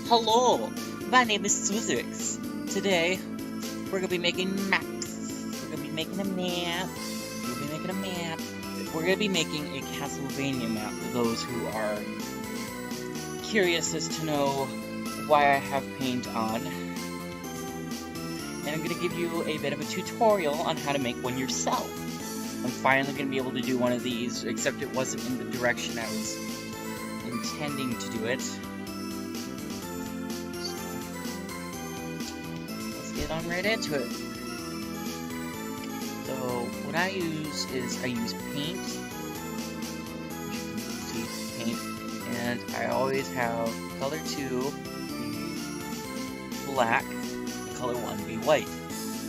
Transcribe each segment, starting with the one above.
Hello, my name is Susix. Today, we're gonna be making maps. We're gonna be making a map. We're gonna be making a Castlevania map for those who are curious as to know why I have paint on. And I'm gonna give you a bit of a tutorial on how to make one yourself. I'm finally gonna be able to do one of these, except it wasn't in the direction I was intending to do it. Get on right into it. So what I use is paint. See, paint, and I always have color 2 be black, and color 1 be white.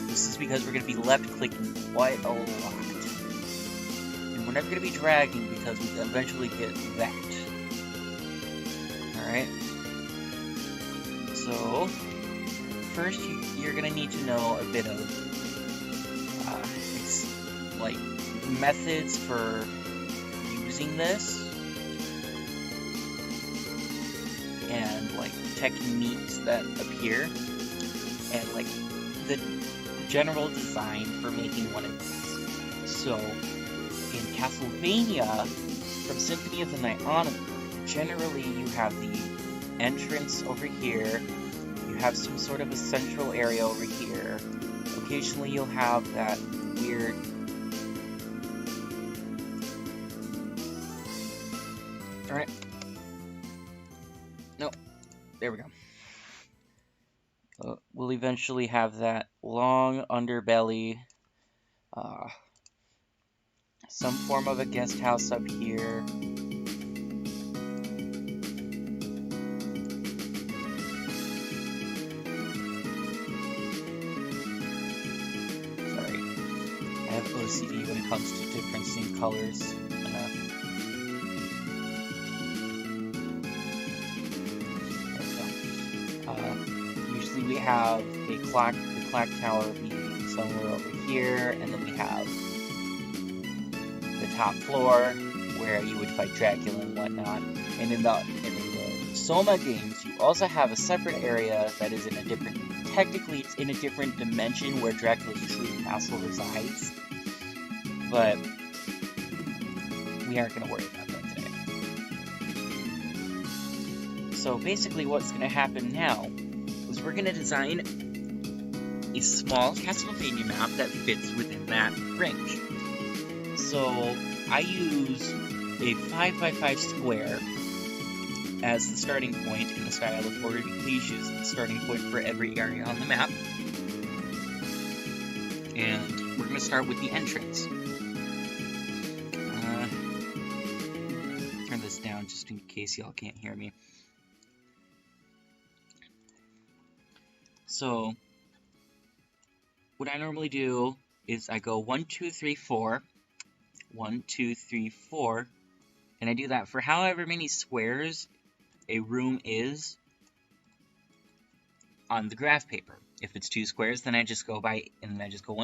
This is because we're going to be left clicking quite a lot, and we're never going to be dragging because we eventually get that. All right. So first, you're gonna need to know a bit of like methods for using this, and like techniques that appear, and like the general design for making one of these. So, in Castlevania, from Symphony of the Night on, generally you have the entrance over here. You have some sort of a central area over here. Occasionally you'll have that weird... Alright. Nope. There we go. We'll eventually have that long underbelly. Some form of a guest house up here. OCD when it comes to differencing colors. Usually we have the clock tower be somewhere over here, and then we have the top floor where you would fight Dracula and whatnot. And in the Soma games, you also have a separate area that is in a different. Technically, it's in a different dimension where Dracula's true castle resides. But we aren't going to worry about that today. So basically what's going to happen now is we're going to design a small Castlevania map that fits within that range. So I use a 5x5 square as the starting point in the style of order. Please use the starting point for every area on the map. And we're going to start with the entrance. Turn this down just in case y'all can't hear me. So, what I normally do is I go 1, 2, 3, 4, 1, 2, 3, 4, and I do that for however many squares a room is on the graph paper. If it's 2 squares, then I just go 1,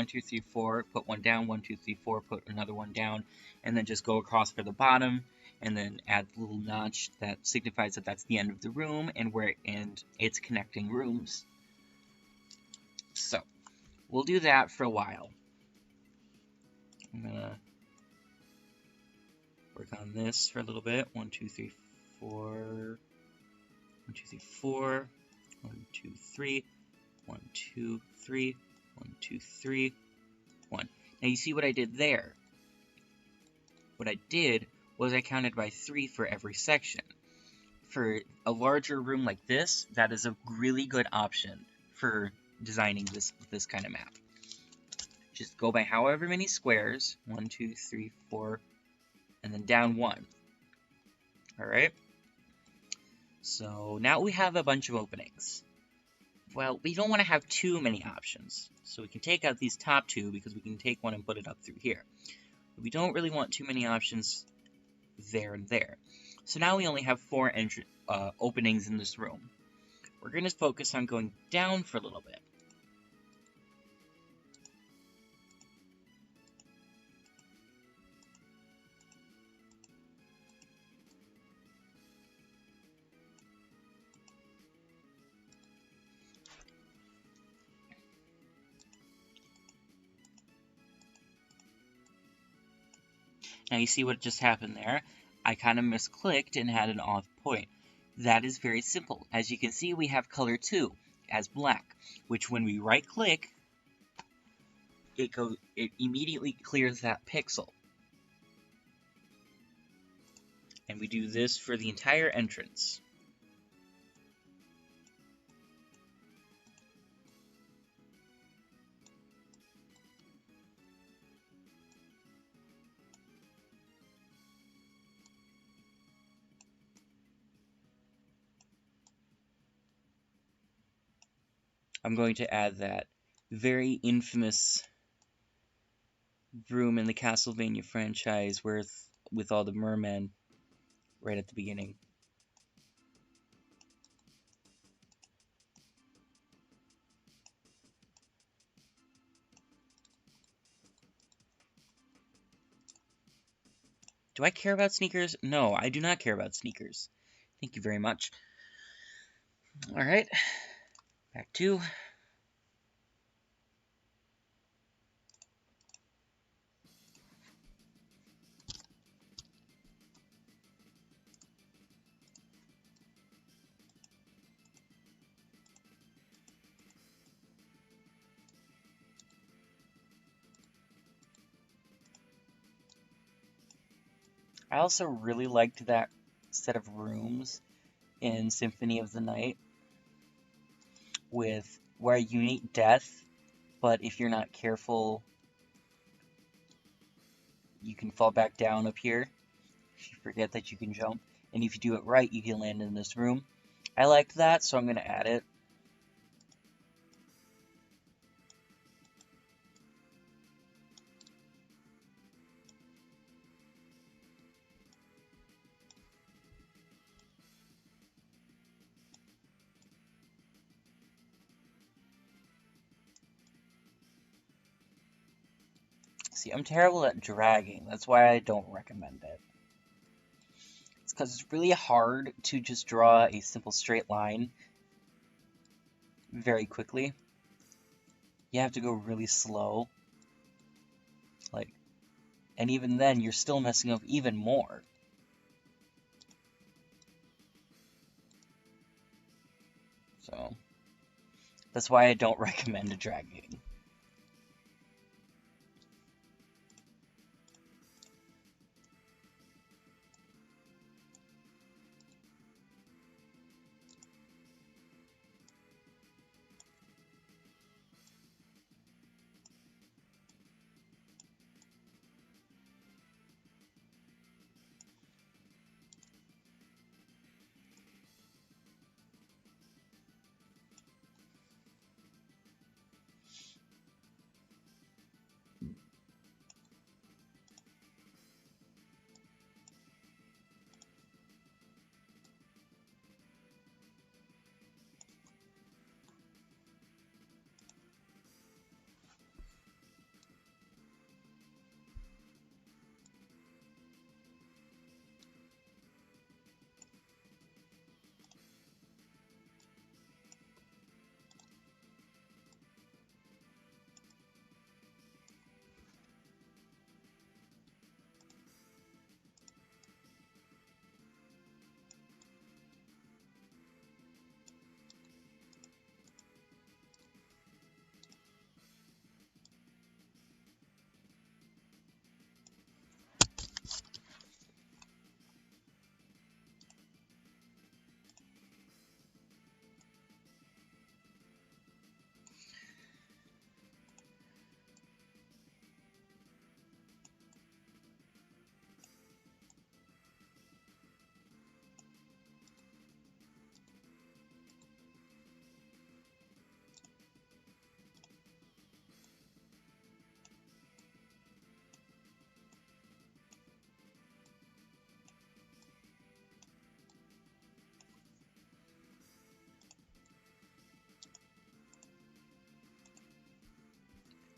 2, 3, 4, put one down, 1, 2, 3, 4, put another one down, and then just go across for the bottom, and then add the little notch that signifies that that's the end of the room, and it's connecting rooms. So, we'll do that for a while. I'm gonna work on this for a little bit. 1, 2, 3, 4. 1, 2, 3, 4. 1, 2, 3. 1, 2, 3. 1, 2, 3. 1. Now you see what I did there. What I did was I counted by 3 for every section. For a larger room like this, that is a really good option for designing this kind of map. Just go by however many squares, 1, 2, 3, 4, and then down 1. Alright? So now we have a bunch of openings. Well, we don't want to have too many options. So we can take out these top 2 because we can take one and put it up through here. But we don't really want too many options there and there. So now we only have 4 openings in this room. We're going to focus on going down for a little bit. Now you see what just happened there? I kind of misclicked and had an off point. That is very simple. As you can see, we have color 2 as black, which when we right click, it immediately clears that pixel. And we do this for the entire entrance. I'm going to add that very infamous room in the Castlevania franchise with all the mermen right at the beginning. Do I care about sneakers? No, I do not care about sneakers. Thank you very much. Alright, back to... I also really liked that set of rooms in Symphony of the Night with where you meet death, but if you're not careful, you can fall back down up here if you forget that you can jump. And if you do it right, you can land in this room. I liked that, so I'm going to add it. See, I'm terrible at dragging. That's why I don't recommend it. It's because it's really hard to just draw a simple straight line very quickly. You have to go really slow. And even then, you're still messing up even more. So, that's why I don't recommend dragging.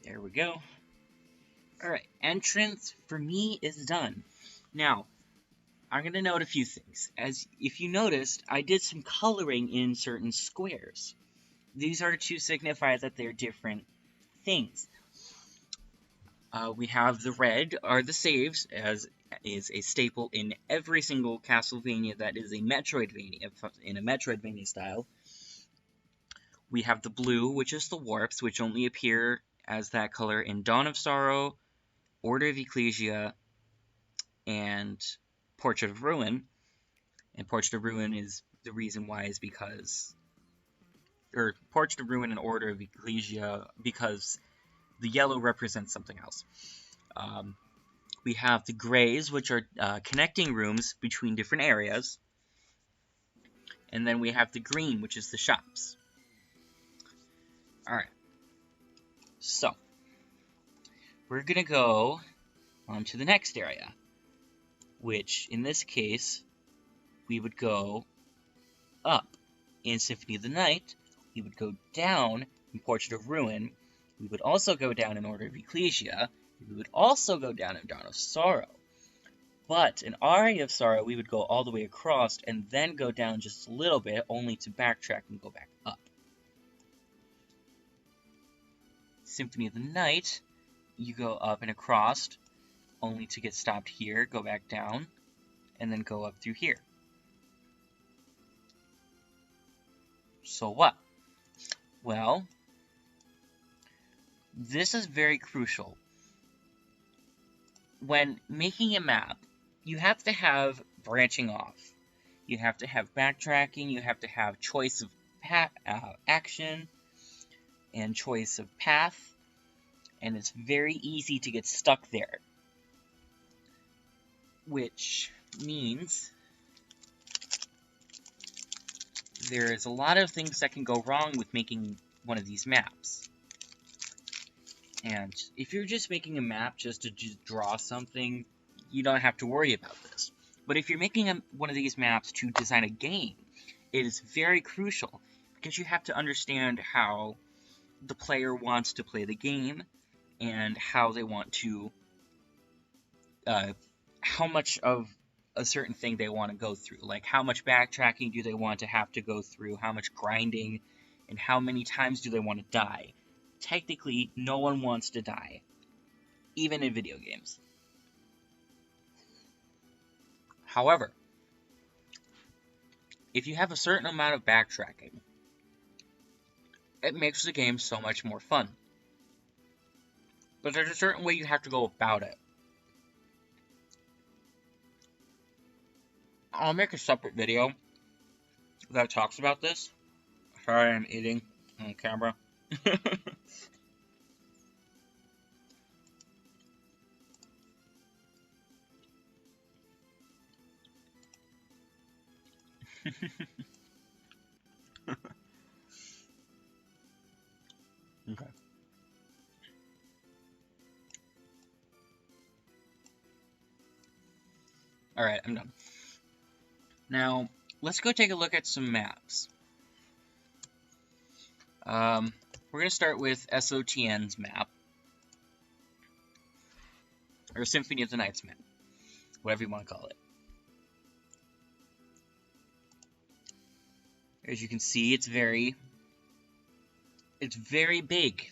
There we go. Alright, entrance for me is done. Now, I'm going to note a few things. As if you noticed, I did some coloring in certain squares. These are to signify that they're different things. We have the red are the saves, as is a staple in every single Castlevania that is a Metroidvania, in a Metroidvania style. We have the blue, which is the warps, which only appear as that color in Dawn of Sorrow, Order of Ecclesia, and Portrait of Ruin. And Portrait of Ruin is the reason why is because, or Portrait of Ruin and Order of Ecclesia, because the yellow represents something else. We have the grays, which are connecting rooms between different areas. And then we have the green, which is the shops. Alright. So, we're going to go on to the next area, which, in this case, we would go up. In Symphony of the Night, we would go down in Portrait of Ruin. We would also go down in Order of Ecclesia. We would also go down in Dawn of Sorrow. But in Aria of Sorrow, we would go all the way across and then go down just a little bit, only to backtrack and go back up. Symphony of the Night, you go up and across, only to get stopped here, go back down, and then go up through here. So what? Well, this is very crucial. When making a map, you have to have branching off. You have to have backtracking, you have to have choice of action, and choice of path, and it's very easy to get stuck there. Which means there's a lot of things that can go wrong with making one of these maps. And if you're just making a map just to draw something, you don't have to worry about this. But if you're making one of these maps to design a game, it is very crucial, because you have to understand how the player wants to play the game, and how they want to, how much of a certain thing they want to go through. Like, how much backtracking do they want to have to go through, how much grinding, and how many times do they want to die. Technically, no one wants to die, even in video games. However, if you have a certain amount of backtracking, it makes the game so much more fun. But there's a certain way you have to go about it. I'll make a separate video that talks about this. Sorry, I'm eating on camera. Okay. Alright, I'm done. Now, let's go take a look at some maps. We're going to start with SOTN's map. Or Symphony of the Night's map. Whatever you want to call it. As you can see, it's very big.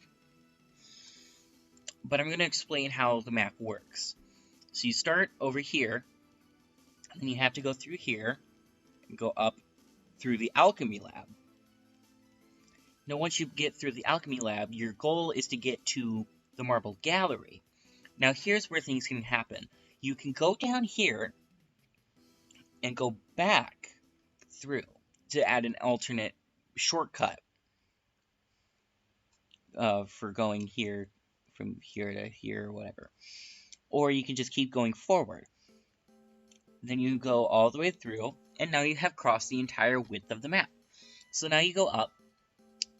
But I'm going to explain how the map works. So you start over here, and then you have to go through here, and go up through the Alchemy Lab. Now, once you get through the Alchemy Lab, your goal is to get to the Marble Gallery. Now, here's where things can happen. You can go down here and go back through to add an alternate shortcut for going here, from here to here, or whatever. Or you can just keep going forward. Then you go all the way through, and now you have crossed the entire width of the map. So now you go up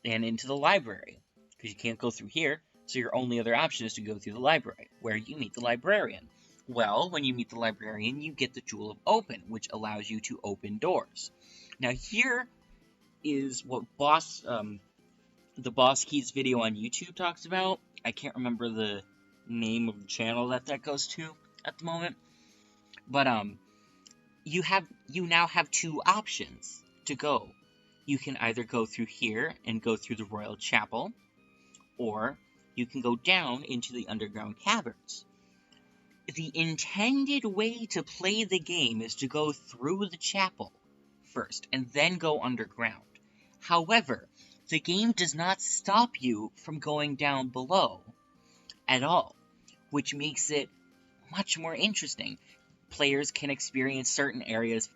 and into the library, because you can't go through here, so your only other option is to go through the library, where you meet the librarian. Well, when you meet the librarian, you get the Jewel of Open, which allows you to open doors. Now here is what the Boss Keys video on YouTube talks about. I can't remember the name of the channel that goes to at the moment. But you now have two options to go. You can either go through here and go through the Royal Chapel, or you can go down into the underground caverns. the intended way to play the game is to go through the chapel first, and then go underground. However, the game does not stop you from going down below at all, which makes it much more interesting. Players can experience certain areas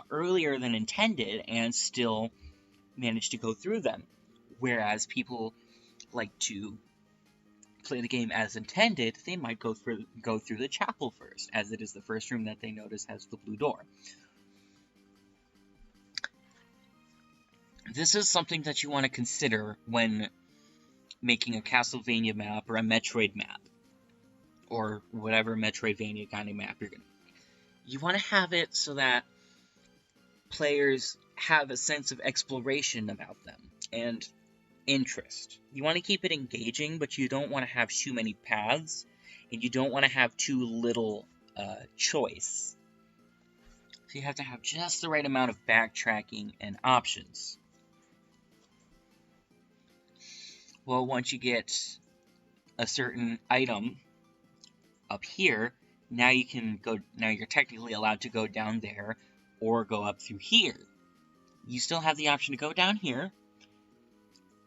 earlier than intended and still manage to go through them, whereas people like to play the game as intended. They might go through the chapel first, as it is the first room that they notice has the blue door. This is something that you want to consider when making a Castlevania map or a Metroid map, or whatever Metroidvania kind of map you're going to. You want to have it so that players have a sense of exploration about them and interest. You want to keep it engaging, but you don't want to have too many paths, and you don't want to have too little choice. So you have to have just the right amount of backtracking and options. Well, once you get a certain item up here, now you're technically allowed to go down there or go up through here. You still have the option to go down here,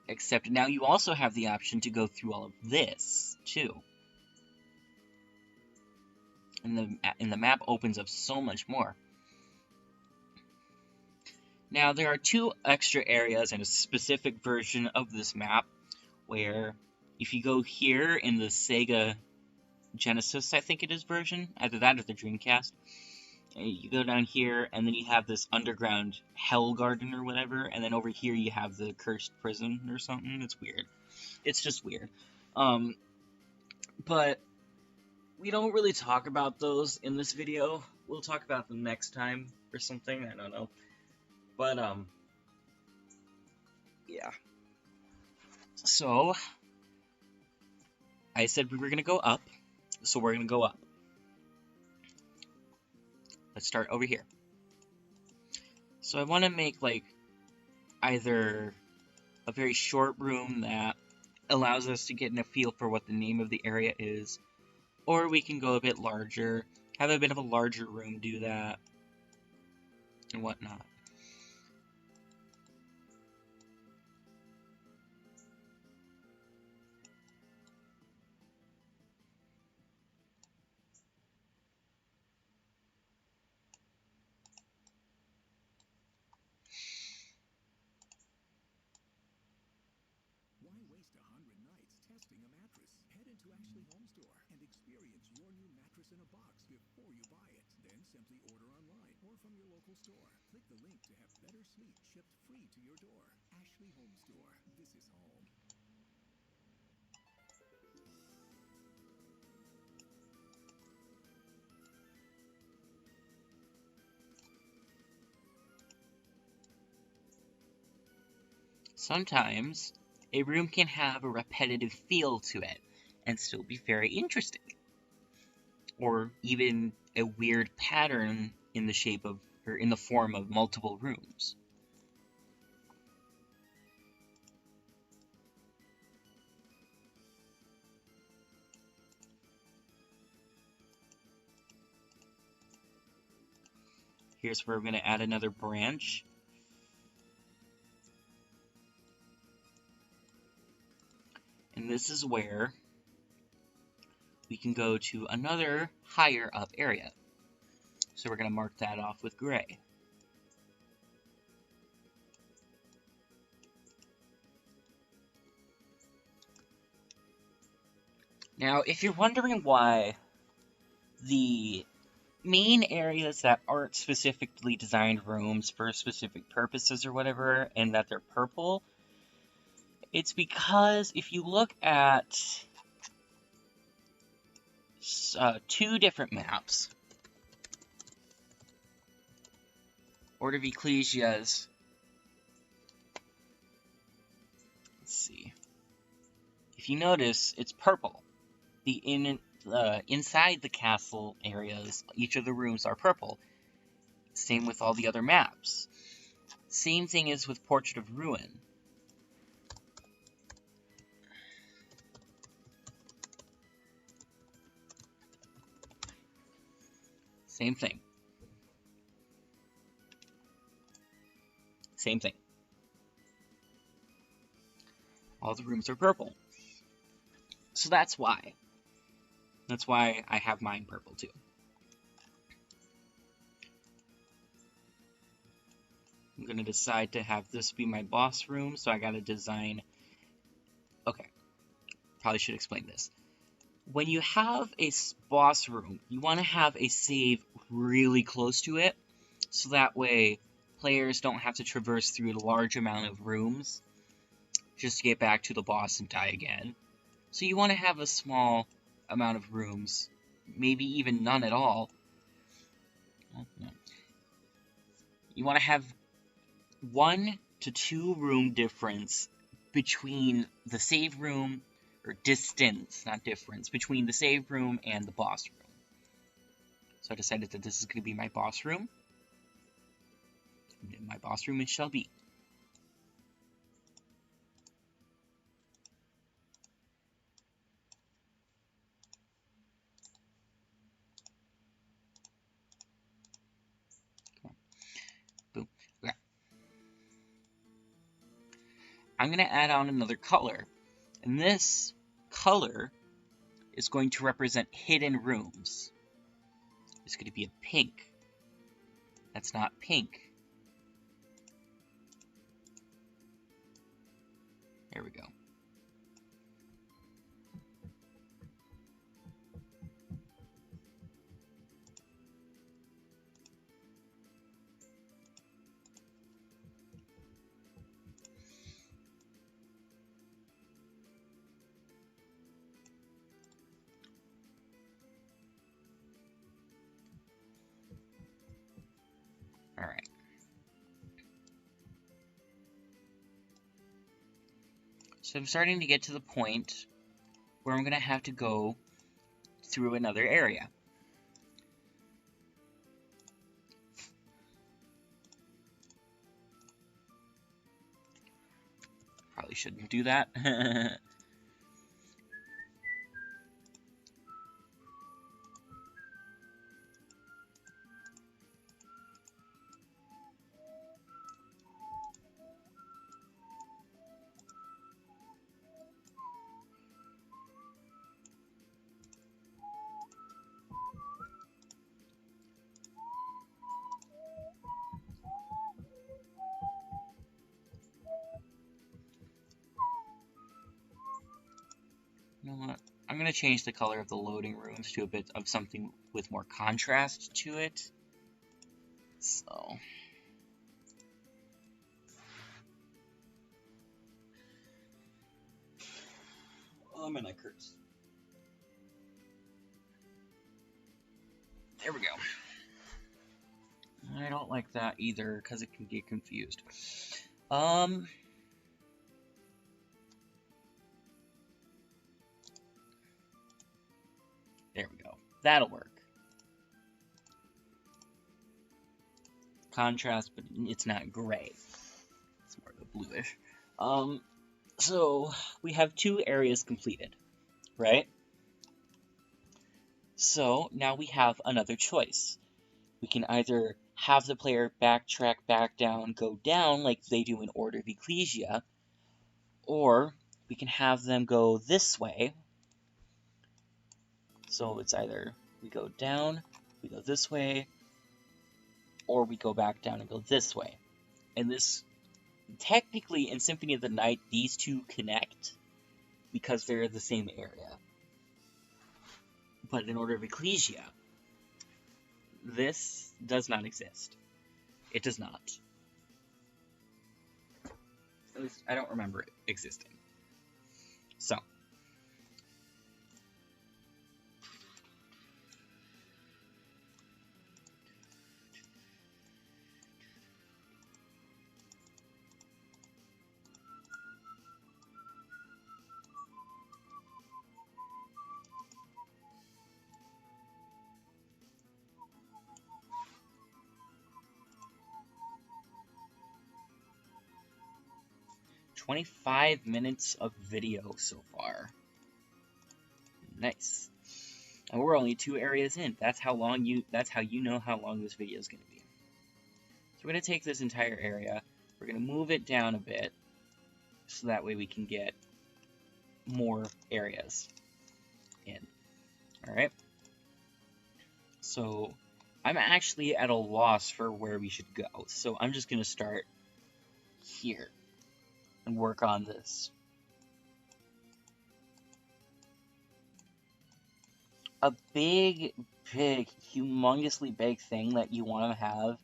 except now you also have the option to go through all of this, too. And the map opens up so much more. Now, there are 2 extra areas in a specific version of this map, where if you go here in the Sega Genesis, I think it is, version, either that or the Dreamcast, you go down here, and then you have this underground hell garden or whatever, and then over here you have the cursed prison or something. It's weird. It's just weird. But we don't really talk about those in this video. We'll talk about them next time or something. I don't know. But, yeah. So, I said we were going to go up, so we're going to go up. Let's start over here. So I want to make, like, either a very short room that allows us to get a feel for what the name of the area is, or we can go a bit larger, have a bit of a larger room do that, and whatnot. Sometimes, a room can have a repetitive feel to it, and still be very interesting. Or even a weird pattern in the shape of, or in the form of multiple rooms. Here's where we're going to add another branch. And this is where we can go to another higher up area. So we're going to mark that off with gray. Now, if you're wondering why the main areas that aren't specifically designed rooms for specific purposes or whatever, and that they're purple, it's because if you look at 2 different maps, Order of Ecclesias, let's see, if you notice, it's purple. Inside the castle areas, each of the rooms are purple. Same with all the other maps. Same thing is with Portrait of Ruin. Same thing. Same thing. All the rooms are purple. So that's why. That's why I have mine purple too. I'm going to decide to have this be my boss room, so I got to design... Okay, probably should explain this. When you have a boss room, you want to have a save really close to it, so that way players don't have to traverse through a large amount of rooms just to get back to the boss and die again. So you want to have a small amount of rooms, maybe even none at all. You want to have 1 to 2 room difference between the save room, or distance, not difference, between the save room and the boss room. So I decided that this is going to be my boss room. And my boss room it shall be. Boom. Okay. I'm going to add on another color. And this color is going to represent hidden rooms. It's going to be a pink. That's not pink. There we go. Alright. So I'm starting to get to the point where I'm going to have to go through another area. Probably shouldn't do that. You know what? I'm going to change the color of the loading rooms to a bit of something with more contrast to it. So... Oh, man, I curse. There we go. I don't like that either, because it can get confused. There we go. That'll work. Contrast, but it's not gray. It's more of a bluish. So we have 2 areas completed, right? So now we have another choice. We can either have the player backtrack back down, go down like they do in Order of Ecclesia, or we can have them go this way. So it's either we go down, we go this way, or we go back down and go this way. And this, technically in Symphony of the Night, these 2 connect because they're the same area. But in Order of Ecclesia, this does not exist. It does not. At least I don't remember it existing. So. "25 minutes of video so far. Nice. And we're only 2 areas in. That's how you know how long this video is going to be. So we're going to take this entire area, we're going to move it down a bit, so that way we can get more areas in. Alright? So, I'm actually at a loss for where we should go, so I'm just going to start here and work on this. A big, humongously big thing that you want to have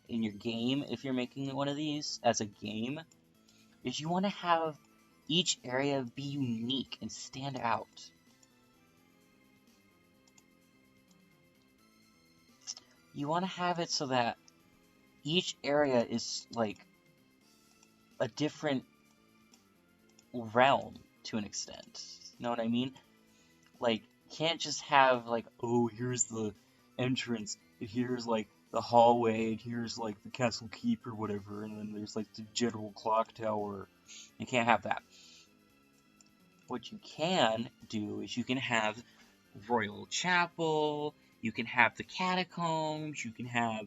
in your game, if you're making one of these as a game, is you want to have each area be unique and stand out. You want to have it so that each area is like a different realm to an extent. You know what I mean? Like, can't just have like, oh, here's the entrance, and here's like the hallway, and here's like the castle keep or whatever, and then there's like the general clock tower. You can't have that. What you can do is you can have Royal Chapel, you can have the catacombs, you can have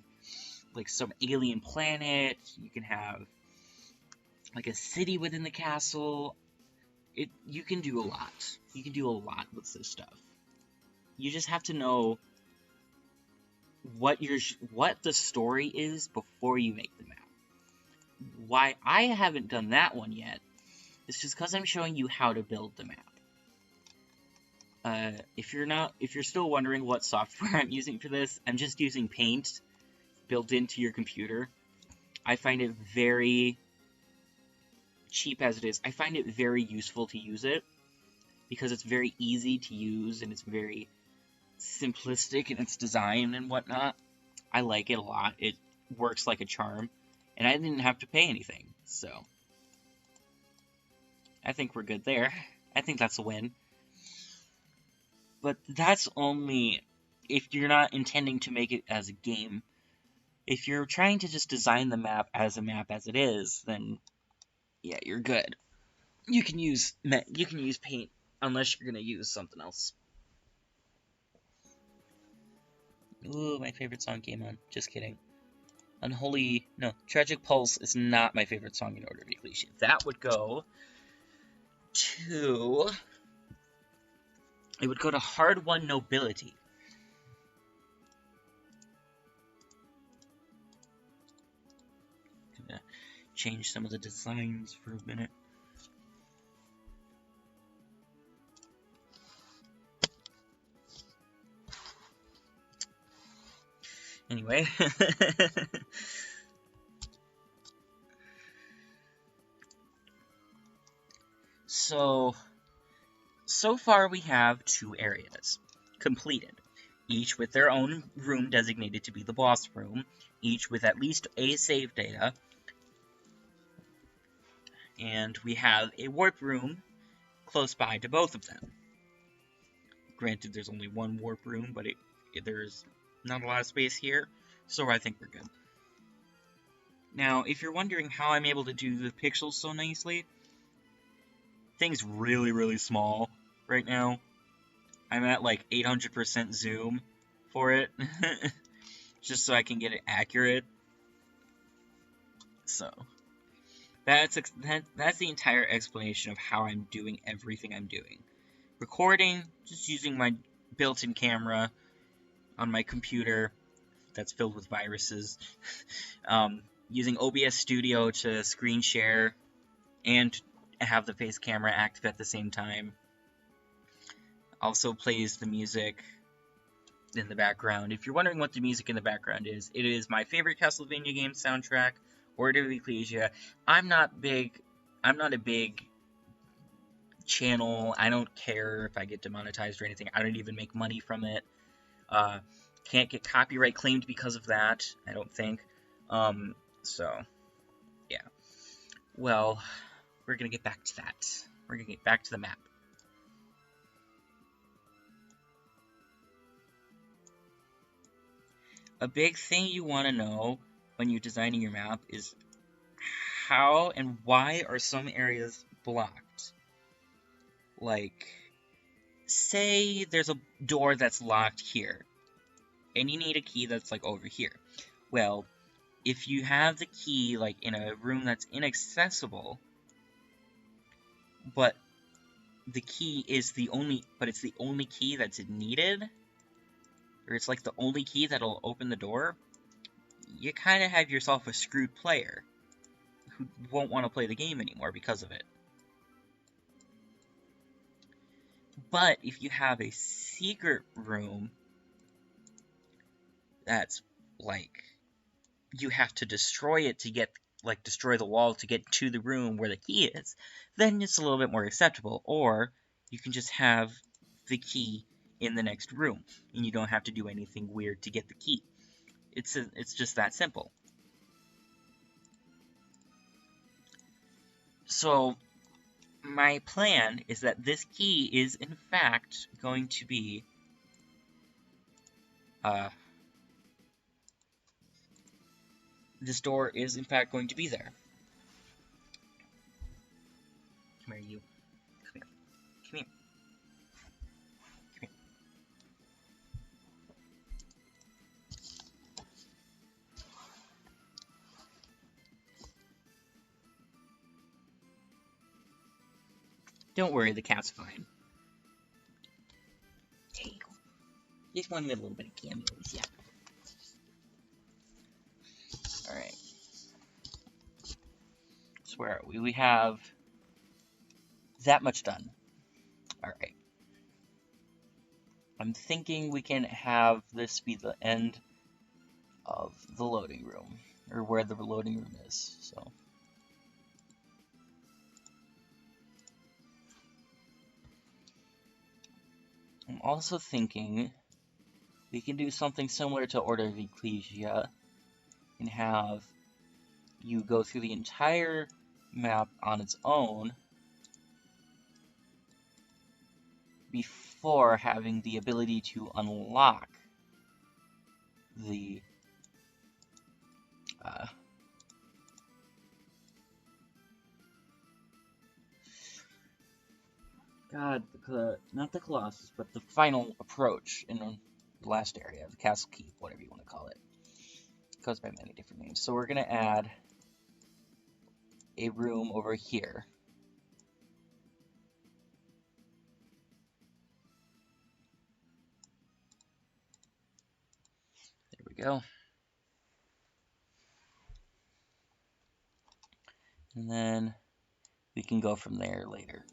like some alien planet, you can have like a city within the castle. You can do a lot. You can do a lot with this stuff. You just have to know what the story is before you make the map. Why I haven't done that one yet is just because I'm showing you how to build the map. If you're still wondering what software I'm using for this, I'm just using Paint built into your computer. I find it very cheap as it is. I find it very useful to use it because it's very easy to use and it's very simplistic in its design and whatnot. I like it a lot. It works like a charm, and I didn't have to pay anything, so I think we're good there. I think that's a win. But that's only if you're not intending to make it as a game. If you're trying to just design the map as it is, then yeah, you're good. You can use Paint unless you're gonna use something else. Ooh, my favorite song came on. Just kidding. Tragic Pulse is not my favorite song in order to be cliche. That would go to... It would go to Hard Won Nobility. I'm gonna change some of the designs for a minute. Anyway. So far we have 2 areas completed, each with their own room designated to be the boss room, each with at least a save data, and we have a warp room close by to both of them. Granted, there's only one warp room, but there's not a lot of space here, so I think we're good. Now, if you're wondering how I'm able to do the pixels so nicely, thing's really, really small right now. I'm at like 800% zoom for it, just so I can get it accurate. So, that's the entire explanation of how I'm doing everything I'm doing. Recording, just using my built-in camera on my computer that's filled with viruses. Using OBS Studio to screen share and have the face camera active at the same time. Also plays the music in the background. If you're wondering what the music in the background is, it is my favorite Castlevania game soundtrack, Order of Ecclesia. I'm not a big channel. I don't care if I get demonetized or anything. I don't even make money from it. Can't get copyright claimed because of that, I don't think. So, yeah. Well, we're gonna get back to that. We're gonna get back to the map. A big thing you want to know when you're designing your map is how and why are some areas blocked? Like, say there's a door that's locked here, and you need a key that's, like, over here. Well, if you have the key, like, in a room that's inaccessible, but the key is it's the only key that's needed, or it's, like, the only key that'll open the door, you kind of have yourself a screwed player who won't want to play the game anymore because of it. But if you have a secret room that's, like, you have to destroy it to get, like, destroy the wall to get to the room where the key is, then it's a little bit more acceptable. Or you can just have the key in the next room, and you don't have to do anything weird to get the key. It's just that simple. So, my plan is that this key is, in fact, going to be, this door is, in fact, going to be there. Come here, you. Come here. Come here. Come here. Don't worry, the cat's fine. There you go. Just wanted a little bit of cameos, yeah. Alright. So where are we? We have that much done. Alright. I'm thinking we can have this be the end of the loading room, or where the loading room is, so. I'm also thinking we can do something similar to Order of Ecclesia and have you go through the entire map on its own before having the ability to unlock the not the Colossus, but the final approach in the last area, the Castle Keep, whatever you want to call it. It goes by many different names. So we're going to add a room over here. There we go. And then we can go from there later.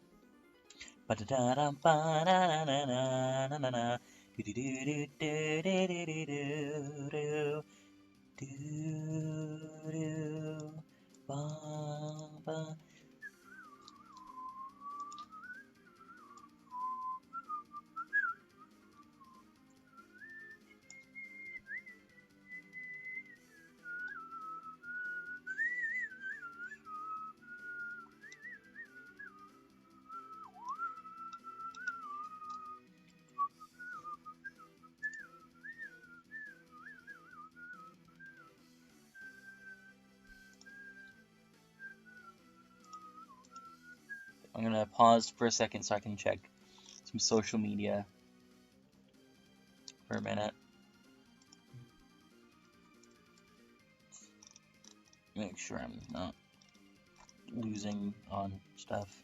I'm going to pause for a second so I can check some social media for a minute. Make sure I'm not losing on stuff.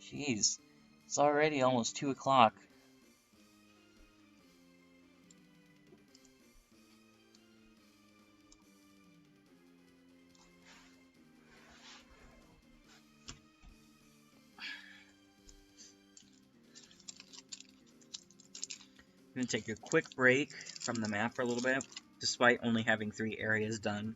Jeez, it's already almost 2 o'clock. I'm going to take a quick break from the map for a little bit, despite only having 3 areas done.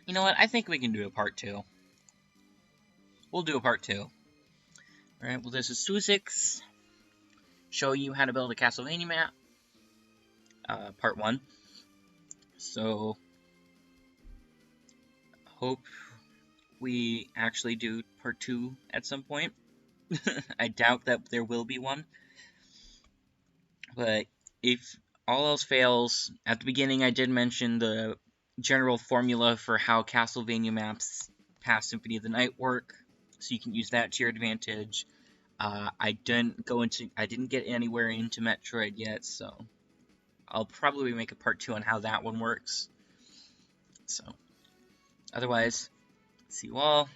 You know what? I think we can do a part 2. We'll do a part 2. Alright, well, this is Susix. Show you how to build a Castlevania map. Part 1. So, hope we actually do part 2 at some point. I doubt that there will be one. But if all else fails, at the beginning I did mention the general formula for how Castlevania maps past Symphony of the Night work, so you can use that to your advantage. I didn't get anywhere into Metroid yet, so I'll probably make a part 2 on how that one works. So, otherwise, see you all.